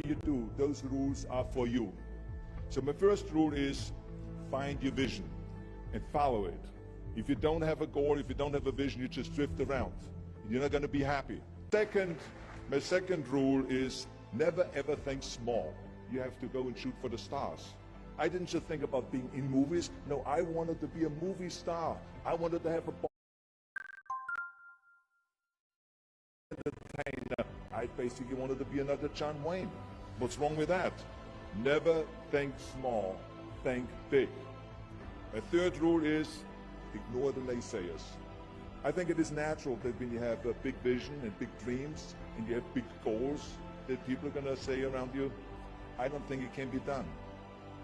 you do, those rules are for you. So my first rule is find your vision and follow it. If you don't have a goal, if you don't have a vision, you just drift around. You're not going to be happy. My second rule is never ever think small. You have to go and shoot for the stars. I didn't just think about being in movies. No, I wanted to be a movie star. I wanted to have a entertainer. I basically wanted to be another John Wayne. What's wrong with that? Never think small, think big. My third rule is ignore the naysayers. I think it is natural that when you have a big vision and big dreams and you have big goals, that people are going to say around you, I don't think it can be done.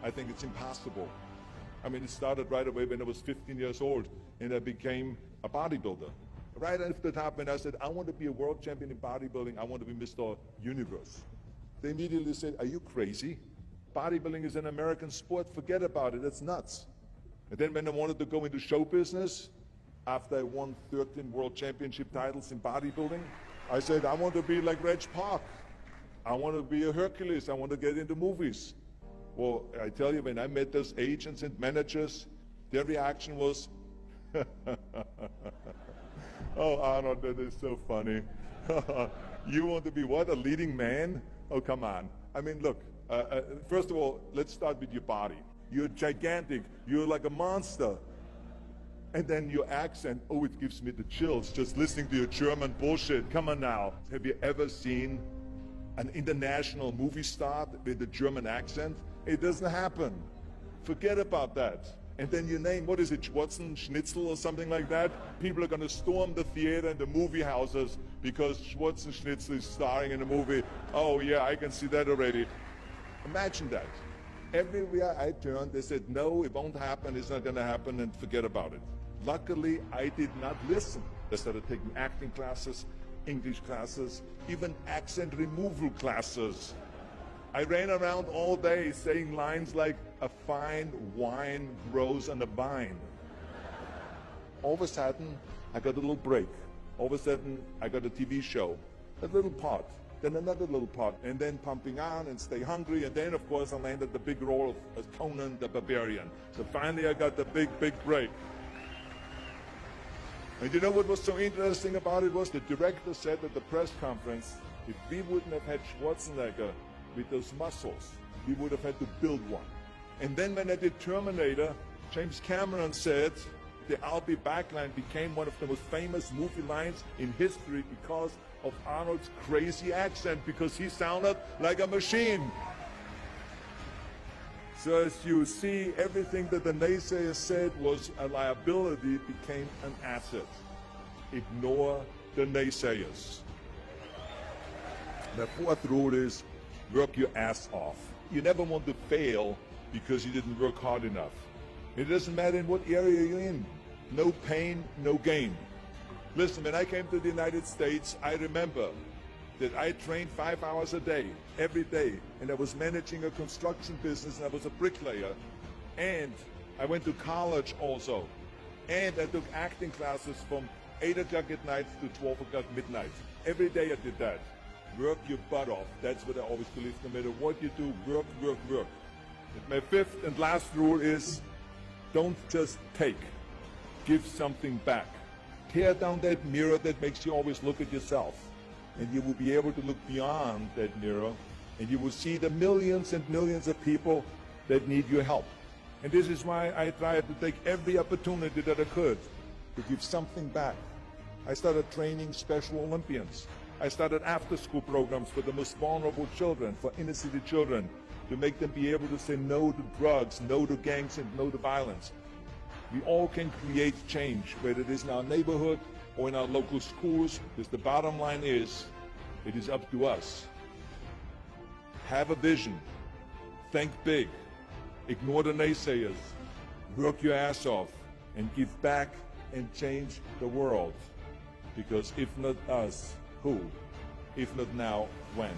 I think it's impossible. I mean, it started right away when I was 15 years old and I became a bodybuilder. Right after that, when I said, I want to be a world champion in bodybuilding, I want to be Mr. Universe. They immediately said, are you crazy? Bodybuilding is an American sport, forget about it, it's nuts. And then when I wanted to go into show business, after I won 13 world championship titles in bodybuilding, I said, I want to be like Reg Park. I want to be a Hercules, I want to get into movies. Well, I tell you, when I met those agents and managers, their reaction was, oh, Arnold, that is so funny. You want to be what, a leading man? Oh, come on. I mean, look, first of all, let's start with your body. You're gigantic, you're like a monster. And then your accent, oh, it gives me the chills just listening to your German bullshit. Come on now. Have you ever seen an international movie star with a German accent? It doesn't happen. Forget about that. And then you name, what is it, Schwarzen, Schnitzel or something like that? People are going to storm the theater and the movie houses because Schwarzen Schnitzel is starring in a movie. Oh yeah, I can see that already. Imagine that. Everywhere I turned, they said, no, it won't happen, it's not going to happen, and forget about it. Luckily, I did not listen. I started taking acting classes, English classes, even accent removal classes. I ran around all day saying lines like, a fine wine grows on a vine. All of a sudden, I got a little break. All of a sudden, I got a TV show, a little part, then another little part, and then Pumping On and Stay Hungry, and then, of course, I landed the big role of Conan the Barbarian. So finally, I got the big break. And you know what was so interesting about it was the director said at the press conference, if we wouldn't have had Schwarzenegger with those muscles, we would have had to build one. And then when I did Terminator, James Cameron said the I'll be back line became one of the most famous movie lines in history because of Arnold's crazy accent, because he sounded like a machine. So as you see, everything that the naysayers said was a liability became an asset. Ignore the naysayers. The fourth rule is work your ass off. You never want to fail because you didn't work hard enough. It doesn't matter in what area you're in. No pain, no gain. Listen, when I came to the United States, I remember that I trained 5 hours a day, every day, and I was managing a construction business, and I was a bricklayer, and I went to college also, and I took acting classes from 8 o'clock at night to 12 o'clock midnight. Every day I did that. Work your butt off. That's what I always believe. No matter what you do, work, work, work. And my fifth and last rule is, don't just take. Give something back. Tear down that mirror that makes you always look at yourself. And you will be able to look beyond that mirror, and you will see the millions and millions of people that need your help. And this is why I tried to take every opportunity that I could to give something back. I started training Special Olympians. I started after-school programs for the most vulnerable children, for inner-city children, to make them be able to say no to drugs, no to gangs, and no to violence. We all can create change, whether it is in our neighborhood or in our local schools, because the bottom line is, it is up to us. Have a vision, think big, ignore the naysayers, work your ass off, and give back and change the world. Because if not us, who? If not now, when?